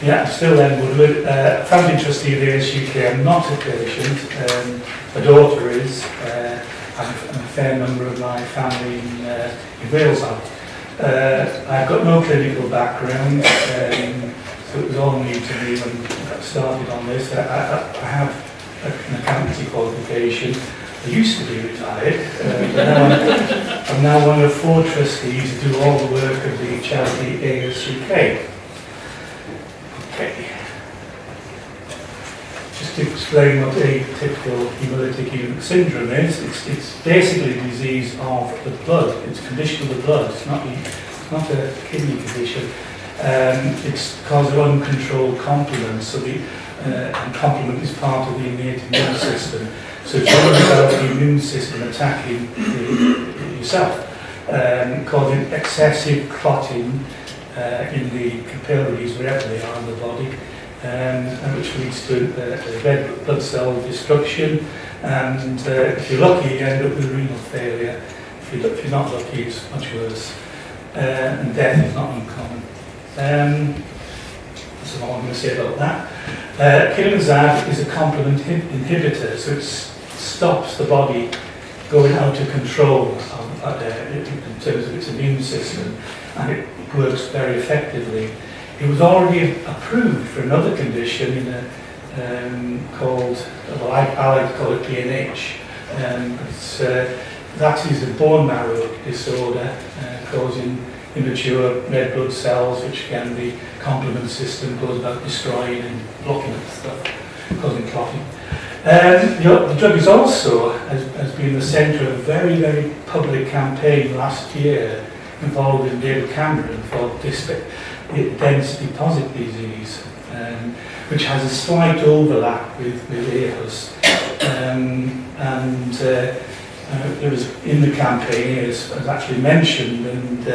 Yeah, I'm still Len Woodward, founding trustee of the AHUS-UK. I'm not a patient. My daughter is, and a fair number of my family in Wales are. I've got no clinical background, so it was all new to me when I got started on this. I have an accountancy qualification. I used to be retired, but I'm now one of 4 trustees who do all the work of the charity AHUSUK. Okay. Just to explain what atypical hemolytic uremic syndrome is, it's basically a disease of the blood. It's a condition of the blood. It's not a kidney condition. It's because of uncontrolled complement. So and complement is part of the innate immune system. So it's all about the immune system attacking yourself, causing excessive clotting in the capillaries wherever they are in the body, and which leads to red blood cell destruction. And if you're lucky, you end up with renal failure. If you're not lucky, it's much worse. And death is not uncommon. That's all I'm going to say about that. Eculizumab is a complement inhibitor, so it stops the body going out of control in terms of its immune system, and it works very effectively. It was already approved for another condition called, well, I like to call it PNH. That is a bone marrow disorder causing immature red blood cells, which again the complement system goes about destroying and blocking and stuff, causing clotting. The drug is also has been the centre of a very, very public campaign last year involving David Cameron for dense deposit disease, which has a slight overlap with aHUS. It was in the campaign, as actually mentioned, and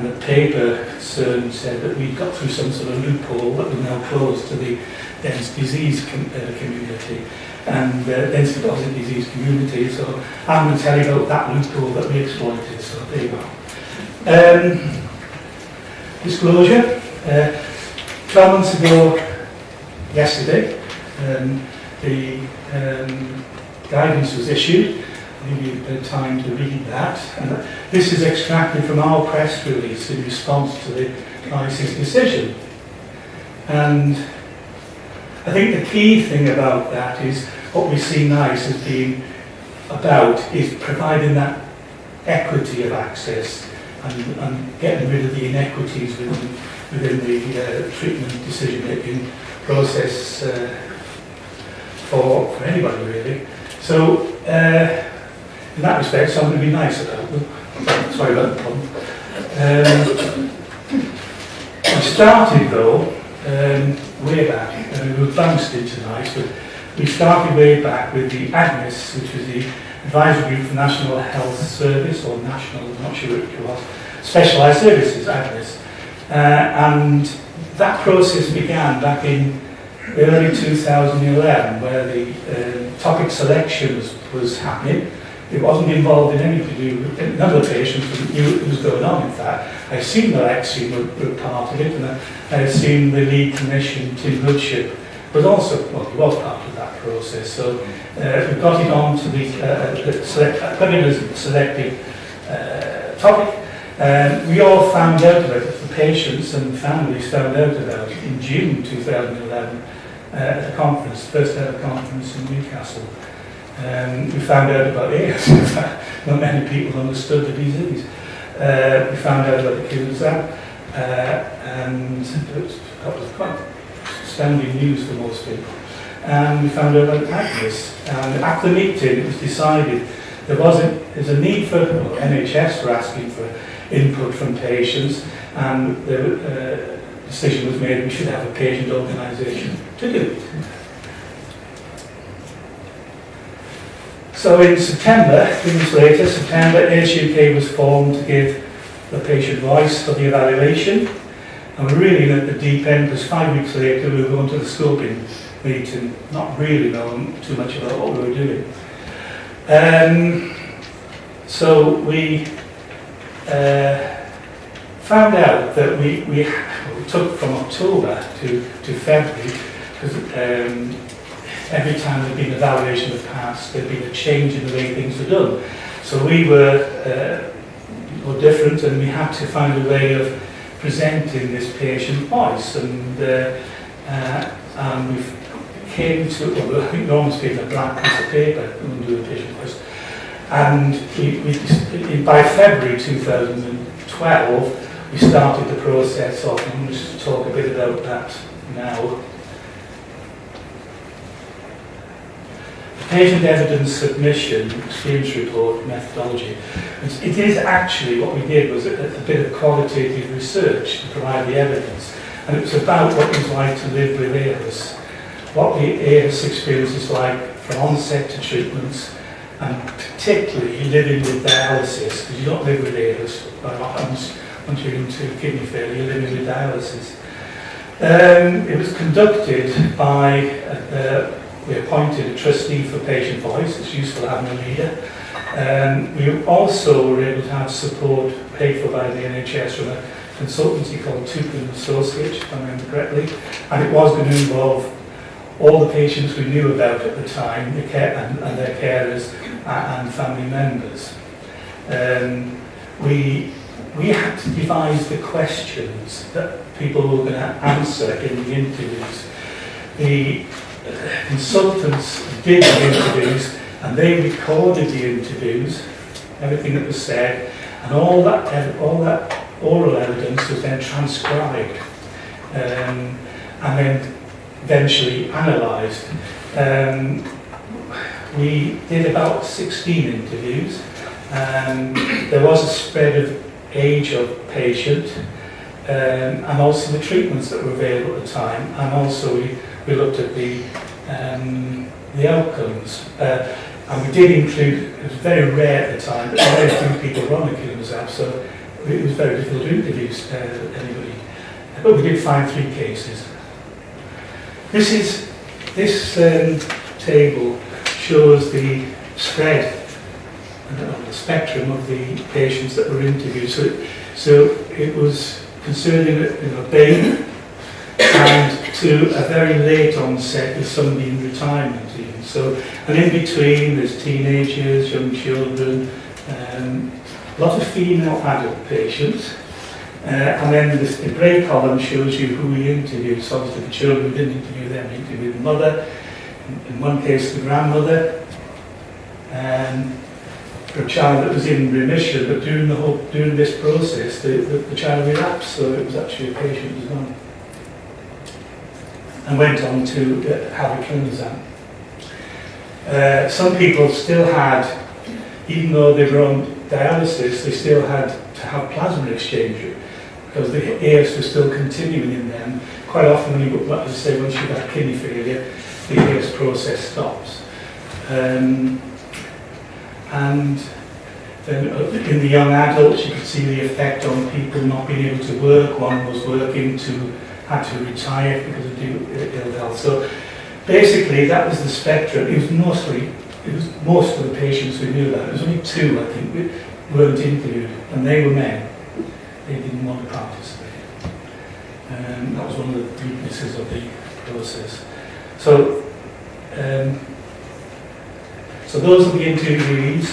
the paper concern said that we'd got through some sort of loophole that was now closed to the dense disease community and dense deposit disease community. So I'm going to tell you about that loophole that we exploited. So there you go. Disclosure. 12 months ago, yesterday, the guidance was issued. I'll give you a bit of time to read that. And this is extracted from our press release in response to the IC's decision. And I think the key thing about that is what we see NICE as being about is providing that equity of access and getting rid of the inequities within the treatment decision-making process for anybody really. So in that respect, so I'm going to be nice about them. Sorry about the pun. I started though way back, and we were bounced into NICE, but we started way back with the AGNSS, which was the Advisory Group for National Health Service, or National, I'm not sure which it was, Specialised Services, AGNSS. And that process began back in early 2011, where the topic selection was happening. It wasn't involved in anything to do with, none of the patients knew what was going on, in fact. I assumed that Alexian were part of it, and I assumed the lead clinician, Tim Hudship, was also, well, he was part of that process. So we got it on to the got it as a selected topic. We all found out about it, the patients and families found out about it in June 2011 at a conference, first ever conference in Newcastle. We found out about AIDS. Not many people understood the disease. We found out about the Eculizumab, and that was quite astounding news for most people. And we found out about AGNSS. And at the meeting, it was decided there's a need for, well, NHS were asking for input from patients, and the decision was made we should have a patient organisation to do it. So in September, 3 months later, AHUSUK was formed to give the patient voice for the evaluation. And we're really at the deep end, because 5 weeks later we were going to the scoping meeting, not really knowing too much about what we were doing. So we found found out that we took from October to February, because every time there'd been an evaluation of the past, there'd been a change in the way things were done. So we were different, and we had to find a way of presenting this patient voice, and we came to, well, I think normally speaking, a blank piece of paper and do the patient voice. And by February 2012, we started the process of, and I'm just to talk a bit about that now. Patient evidence submission, experience report, methodology. It is actually, what we did was a bit of qualitative research to provide the evidence. And it was about what it was like to live with AHUS, what the AHUS experience is like from onset to treatments, and particularly living with dialysis, because you don't live with AHUS by what happens once you're into kidney failure, you're living with dialysis. It was conducted by we appointed a trustee for patient voice. It's useful having a leader. We also were able to have support paid for by the NHS from a consultancy called HUSUK-CONCLUDIng, if I remember correctly. And it was going to involve all the patients we knew about at the time, the care, and their carers and family members. We had to devise the questions that people were going to answer in the interviews. The consultants did the interviews, and they recorded the interviews, everything that was said, and all that oral evidence was then transcribed and then eventually analysed. We did about 16 interviews, and there was a spread of age of patient, and also the treatments that were available at the time, and also we looked at the outcomes. And we did include, it was very rare at the time, but very few people were on Eculizumab, so it was very difficult to interview anybody. But we did find 3 cases. This table shows the spread, the spectrum of the patients that were interviewed. So it was concerning baby and to a very late onset with somebody in retirement even. So, and in between there's teenagers, young children, a lot of female adult patients. And then the grey column shows you who we interviewed. So obviously the children, we didn't interview them, we interviewed the mother, in one case the grandmother, for a child that was in remission, but during this process the child relapsed, so it was actually a patient as well. And went on to have Eculizumab. Some people still had, even though they were on dialysis, they still had to have plasma exchange because the AHUS was still continuing in them. Quite often, as I say, once you've had kidney failure, the AHUS process stops. And then in the young adults, you could see the effect on people not being able to work. One was working had to retire because of ill health. So basically, that was the spectrum. It was most of the patients we knew about. There was only 2, I think, we weren't interviewed, and they were men. They didn't want to participate. That was one of the weaknesses of the process. So those are the interviewees.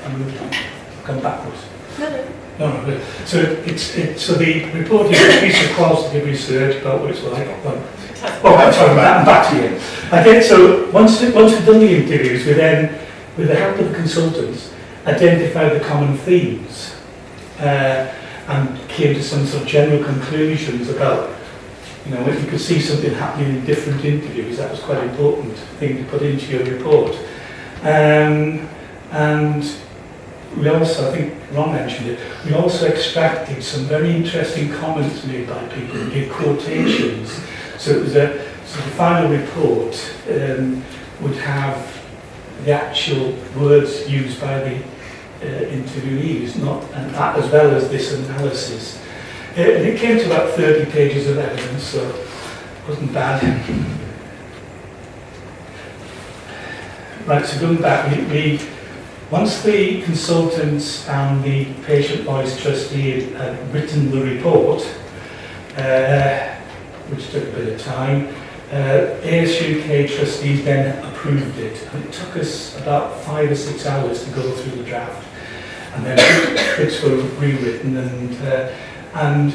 I'm going to come backwards. No. So the report is a piece of qualitative research about what it's like. I'm sorry, I'm back to you. Okay, so once we've done the interviews, we then, with the help of the consultants, identified the common themes and came to some sort of general conclusions about, if you could see something happening in different interviews, that was quite an important thing to put into your report. And we also, I think Ron mentioned it, we also extracted some very interesting comments made by people and gave quotations. So it was the final report would have the actual words used by the interviewees, as well as this analysis. And it came to about 30 pages of evidence, so it wasn't bad. Right, so going back, Once the consultants and the patient voice trustee had written the report, which took a bit of time, AHUSUK trustees then approved it, and it took us about 5 or 6 hours to go through the draft, and then bits were rewritten, and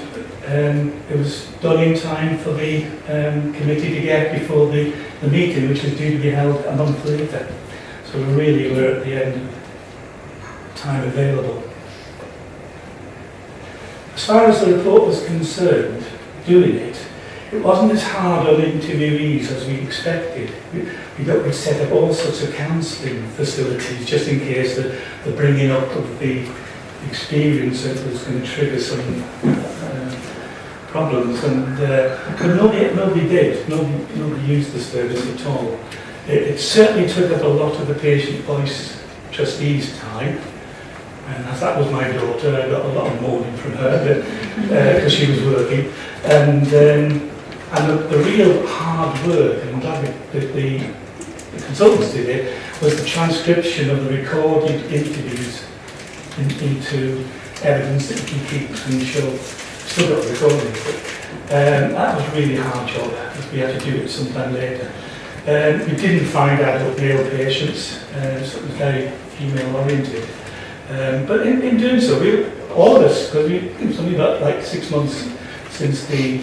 it was done in time for the committee to get before the meeting, which was due to be held a month later. So we really were at the end of time available. As far as the report was concerned, doing it wasn't as hard on interviewees as we expected. We set up all sorts of counselling facilities just in case the bringing up of the experience that was going to trigger some problems, but nobody did. Nobody used the service at all. It certainly took up a lot of the patient voice trustees' time, and as that was my daughter, I got a lot of moaning from her because she was working, and the real hard work, and I'm glad that the consultants did it, was the transcription of the recorded interviews into evidence that you can keep and show. Still got the recording, but that was a really hard job because we had to do it sometime later. We didn't find adult male patients, so it was very female oriented. But in doing so, all of us, because it's only about like 6 months since the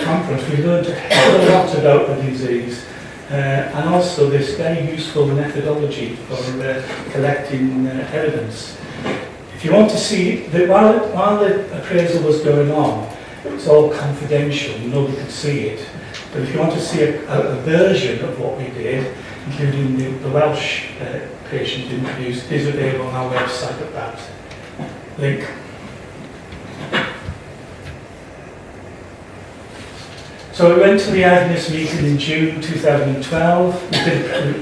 conference, we learned a hell of a lot about the disease, and also this very useful methodology for collecting evidence. If you want to see, while the appraisal was going on, it was all confidential, nobody could see it. But if you want to see a version of what we did, including the Welsh patient interviews, it is available on our website at that link. So we went to the AGNSS meeting in June 2012.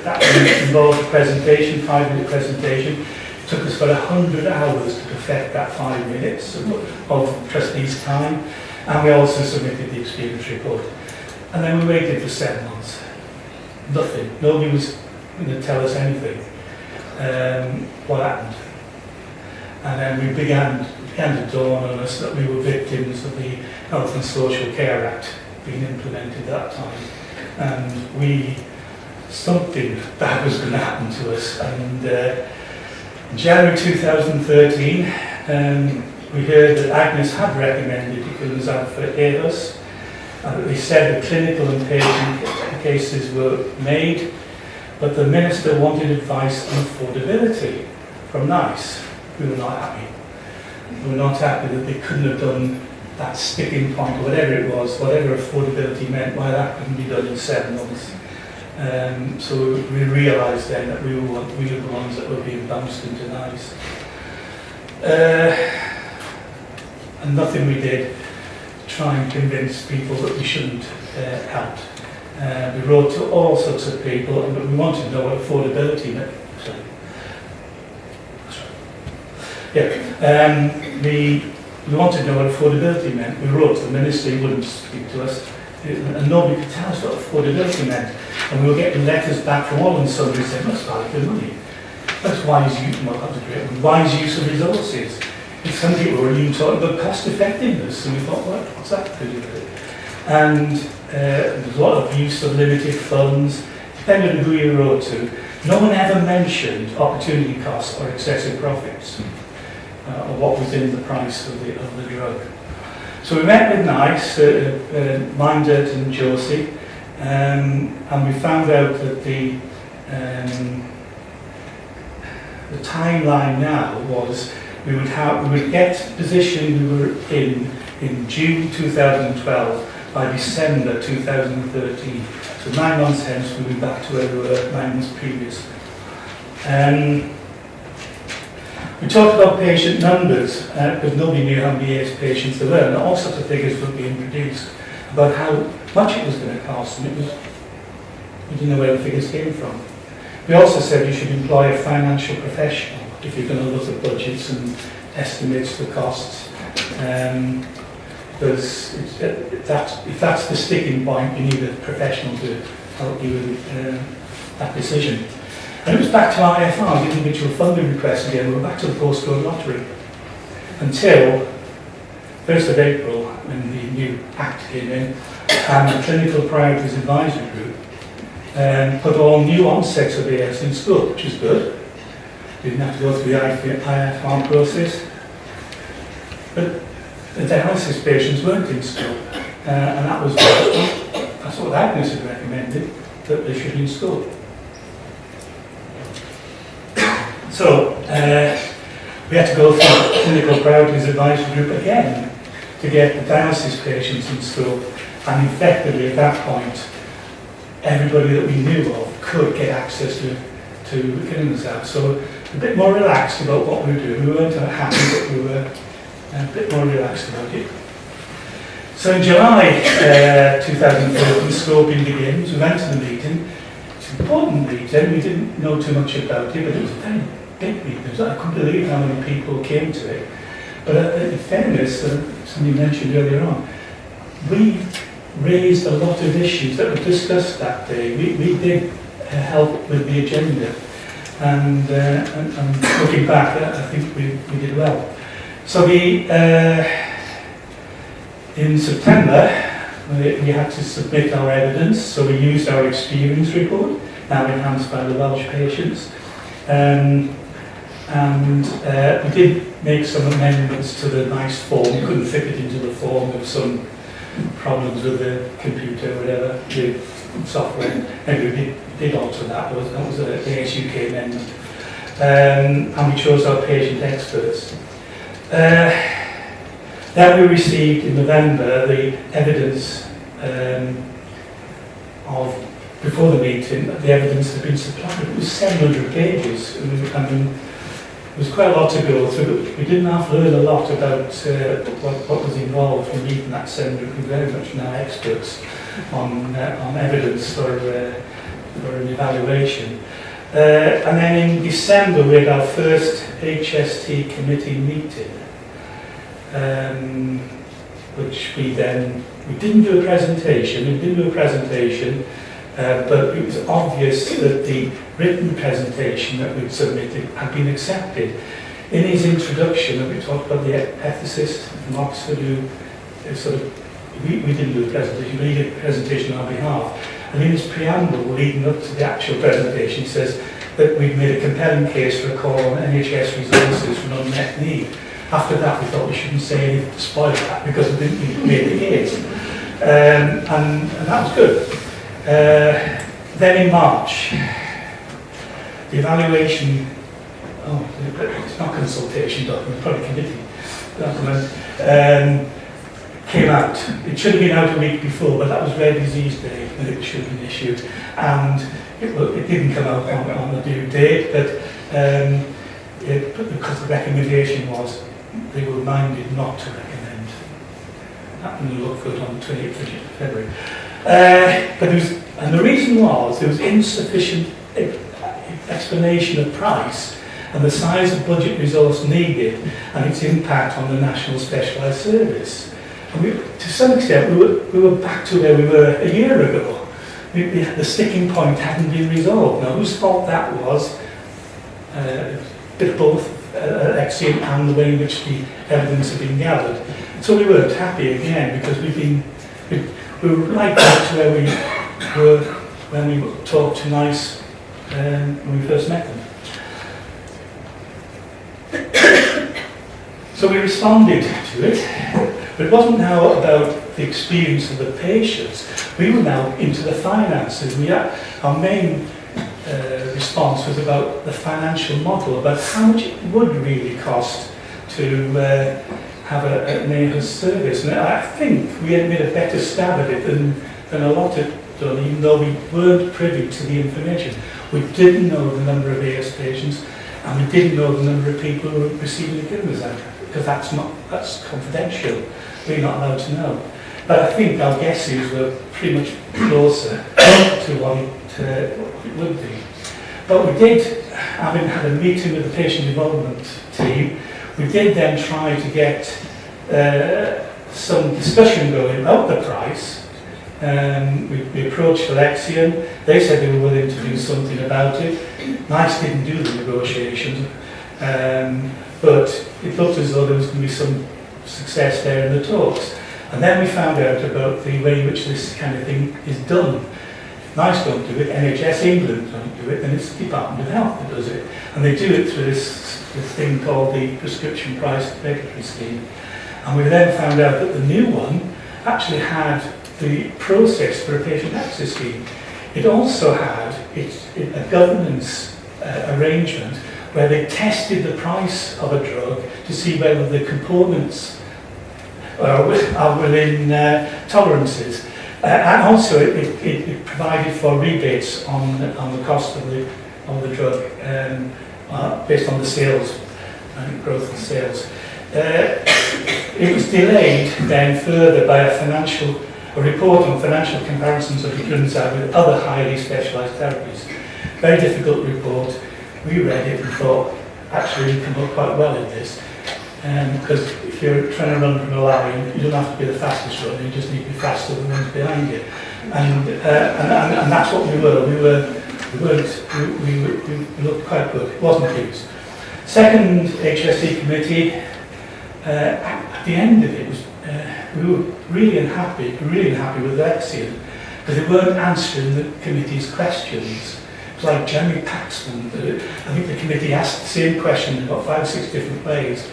That involved a presentation, 5-minute presentation. It took us about 100 hours to perfect that 5 minutes of trustees' time, and we also submitted the experience report. And then we waited for 7 months. Nothing. Nobody was going to tell us anything. What happened? And then we began to dawn on us that we were victims of the Health and Social Care Act being implemented at that time. And something bad was going to happen to us. And in January 2013, we heard that AGNSS had recommended Eculizumab for aHUS. They said the clinical and patient cases were made, but the minister wanted advice on affordability from NICE. We were not happy. We were not happy that they couldn't have done that sticking point, whatever it was, whatever affordability meant, why that couldn't be done in 7 months. So we realised then that we were the ones that were being bounced into NICE. And nothing we did to try and convince people that we shouldn't help. We wrote to all sorts of people, and we wanted to know what affordability meant. We wanted to know what affordability meant. We wrote to the minister, he wouldn't speak to us, and nobody could tell us what affordability meant. And we were getting letters back from all and sundry saying, that's value for money. That's wise use, well, that was great, wise use of resources. And some people were even talking about cost effectiveness, and we thought, well, what's that to do with it? And there's a lot of use of limited funds, depending on who you wrote to. No one ever mentioned opportunity costs or excessive profits, or what was in the price of the drug. So we met with NICE, Mindert and Josie, and we found out that the timeline now was we would get the position we were in June 2012 by December 2013. So 9 months hence we'll be back to where we were 9 months previous. We talked about patient numbers because nobody knew how many AIDS patients there were, and all sorts of figures were being produced about how much it was going to cost, and we didn't know where the figures came from. We also said you should employ a financial professional if you're going to look at budgets and estimates for costs, because if that's the sticking point, you need a professional to help you with that decision. And it was back to IFR, the individual funding request again. We were back to the postcode lottery until 1st of April, when the new Act came in, and the Clinical Priorities Advisory Group put all new onsets of AS in school, which is good. Didn't have to go through the IFR process. But the dialysis patients weren't in school, and that's what AGNSS had recommended, that they should be in school. So, we had to go through the Clinical Priorities Advisory Group again to get the dialysis patients in school, and effectively at that point, everybody that we knew of could get access to Eculizumab. So a bit more relaxed about what we were doing. We weren't happy, but we were a bit more relaxed about it. So in July 2014, scoping begins. We went to the meeting. It's an important meeting. We didn't know too much about it, but it was a very big meeting. I couldn't believe how many people came to it. But in fairness, somebody mentioned earlier on, we raised a lot of issues that were discussed that day. We did help with the agenda, and looking back, I think we did well. So in September, we had to submit our evidence, so we used our experience report, now enhanced by the Welsh patients. We did make some amendments to the NICE form. We couldn't fit it into the form. There were some problems with the computer or whatever, with software. Anyway, we did alter that. That was the AHUSUK amendment. And we chose our patient experts. Then we received in November the evidence before the meeting, the evidence had been supplied. It was 700 pages. It was quite a lot to go through. We didn't have to learn a lot about what was involved in reading that 700. We're very much now experts on evidence for an evaluation. And then in December we had our first HST committee meeting, which we didn't do a presentation. But it was obvious that the written presentation that we'd submitted had been accepted. In his introduction, we talked about the ethicist from Oxford who we didn't do the presentation, but he did a presentation on our behalf. And in his preamble leading up to the actual presentation, he says that we've made a compelling case for a call on NHS resources for an unmet need. After that, we thought we shouldn't say anything to spoil that because we didn't make the case. And that was good. Then in March, the evaluation, it's not consultation document, probably committee document, came out. It should have been out a week before, but that was Rare Disease Day when it should have been issued. And it didn't come out on the due date, but because the recommendation was they were minded not to recommend. That didn't look good on the 28th of February. And the reason was there was insufficient explanation of price and the size of budget resource needed and its impact on the National Specialised Service. And to some extent, we were back to where we were a year ago. The sticking point hadn't been resolved. Now, whose fault that was? A bit of both, Alexian and the way in which the evidence had been gathered. So we weren't happy again because we were right back to where we were when we talked to NICE when we first met them. So we responded to it, but it wasn't now about the experience of the patients. We were now into the finances. Our main response was about the financial model, about how much it would really cost to have an AHUS service. And I think we had made a better stab at it than a lot had done, even though we weren't privy to the information. We didn't know the number of AS patients, and we didn't know the number of people who were receiving Eculizumab, because that's confidential. We're not allowed to know. But I think our guesses were pretty much closer to what it would be. But we did, having had a meeting with the patient involvement team, we did then try to get some discussion going about the price, We approached Alexion. They said they were willing to do something about it. NICE didn't do the negotiations, but it looked as though there was going to be some success there in the talks. And then we found out about the way in which this kind of thing is done. NICE don't do it, NHS England don't do it, then it's the Department of Health that does it. And they do it through this thing called the Prescription Price Regulatory Scheme. And we then found out that the new one actually had the process for a patient access scheme. It also had a governance arrangement where they tested the price of a drug to see whether the components are within tolerances. And also it provided for rebates on the cost of the drug based on the sales and growth in sales. It was delayed then further by a report on financial comparisons of Eculizumab with other highly specialised therapies. Very difficult report. We read it and thought, actually, we come up quite well in this. Because if you're trying to run from a line, you don't have to be the fastest runner, you just need to be faster than the ones behind you. And that's what we were. We looked quite good. It wasn't used. Second HSE committee, at the end of it, we were really unhappy with Alexion, because they weren't answering the committee's questions. It was like Jeremy Paxman. I think the committee asked the same question in about 5 or 6 different ways.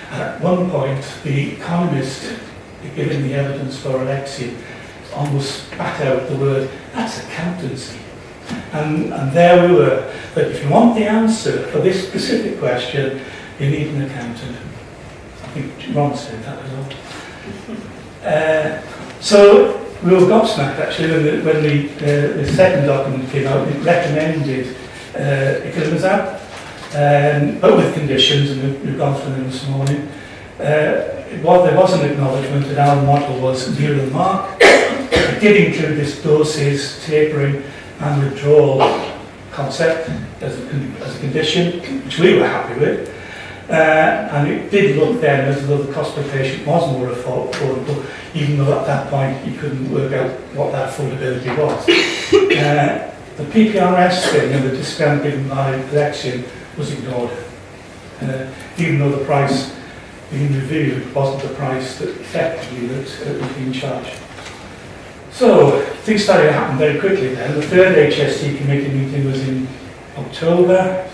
And at one point, the economist giving the evidence for Alexion almost spat out the word, that's accountancy. And there we were, that if you want the answer for this specific question, you need an accountant. I think Ron said that as well. So we were gobsmacked actually when the second document came out. It recommended Eculizumab, but with conditions, and we've gone through them this morning. There was an acknowledgement that our model was near the mark. It did include this doses, tapering and withdrawal concept as a condition, which we were happy with. And it did look then as though the cost per patient was more affordable, even though at that point you couldn't work out what that affordability was. The PPRS thing and the discount given by Alexion was ignored, even though the price being reviewed wasn't the price that effectively that was being charged. So things started to happen very quickly then. The third HSE committee meeting was in October,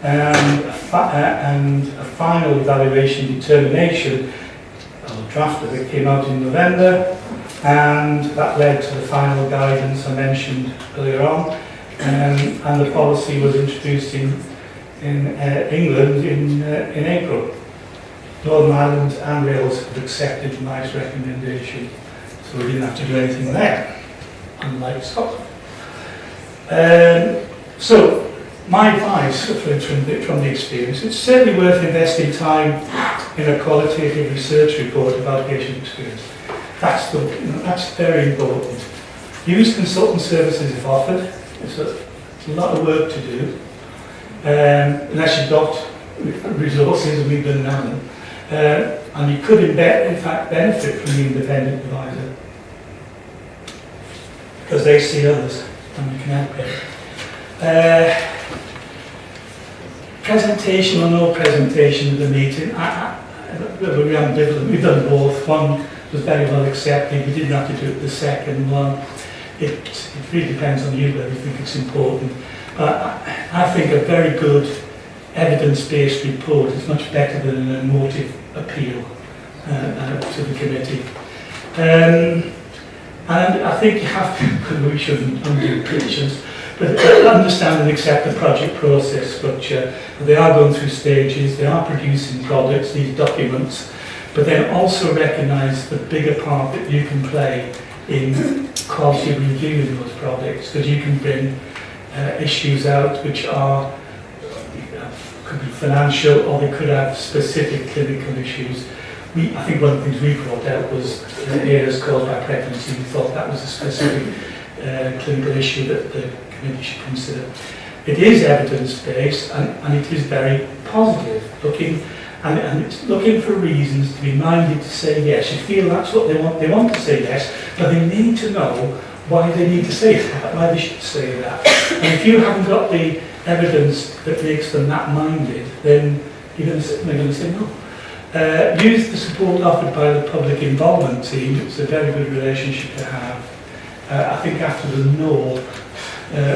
and a final evaluation determination, a draft of it came out in November, and that led to the final guidance I mentioned earlier on, and the policy was introduced in England in April. Northern Ireland and Wales have accepted NICE recommendation, so we didn't have to do anything there, unlike Scotland. So my advice from the experience, it's certainly worth investing time in a qualitative research report about patient experience. That's very important. Use consultant services if offered. It's a lot of work to do, unless you've got resources, and we've done none. And you could in fact benefit from the independent advisor, because they see others and we can help it. Presentation or no presentation of the meeting, we're ambivalent. We've done both. One was very well accepted. We didn't have to do it the second one. It really depends on you whether you think it's important. I think a very good evidence-based report is much better than an emotive appeal to the committee. And I think you have to, we shouldn't undo predictions, but understand and accept the project process structure. They are going through stages, they are producing products, these documents, but then also recognise the bigger part that you can play in quality reviewing those projects, because you can bring issues out which are could be financial, or they could have specific clinical issues. I think one of the things we brought out was areas caused by pregnancy. We thought that was a specific clinical issue that the committee should consider. It is evidence-based, and it is very positive, looking and it's looking for reasons to be minded to say yes. You feel that's what they want to say yes, but they need to know why they need to say that, why they should say that. And if you haven't got the evidence that makes them that minded, then they're going to say no. Use the support offered by the public involvement team. It's a very good relationship to have. I think after the no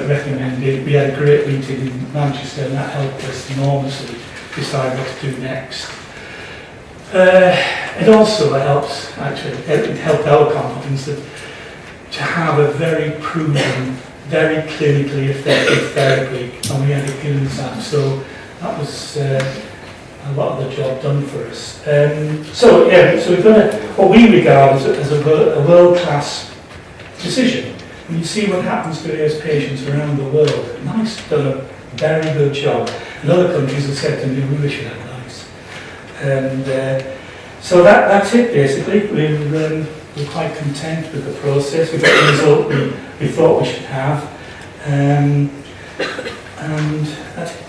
recommended, we had a great meeting in Manchester, and that helped us enormously decide what to do next. It also helps, actually, it helped our confidence that to have a very proven, very clinically effective therapy, and we had Eculizumab, so that was a lot of the job done for us. So we've done what we regard as a world-class decision. And you see what happens to those patients around the world. NICE done a very good job. And other countries have said to me, we wish we had NICE. And so that's it basically. We're quite content with the process. We got the result we thought we should have. And that's it.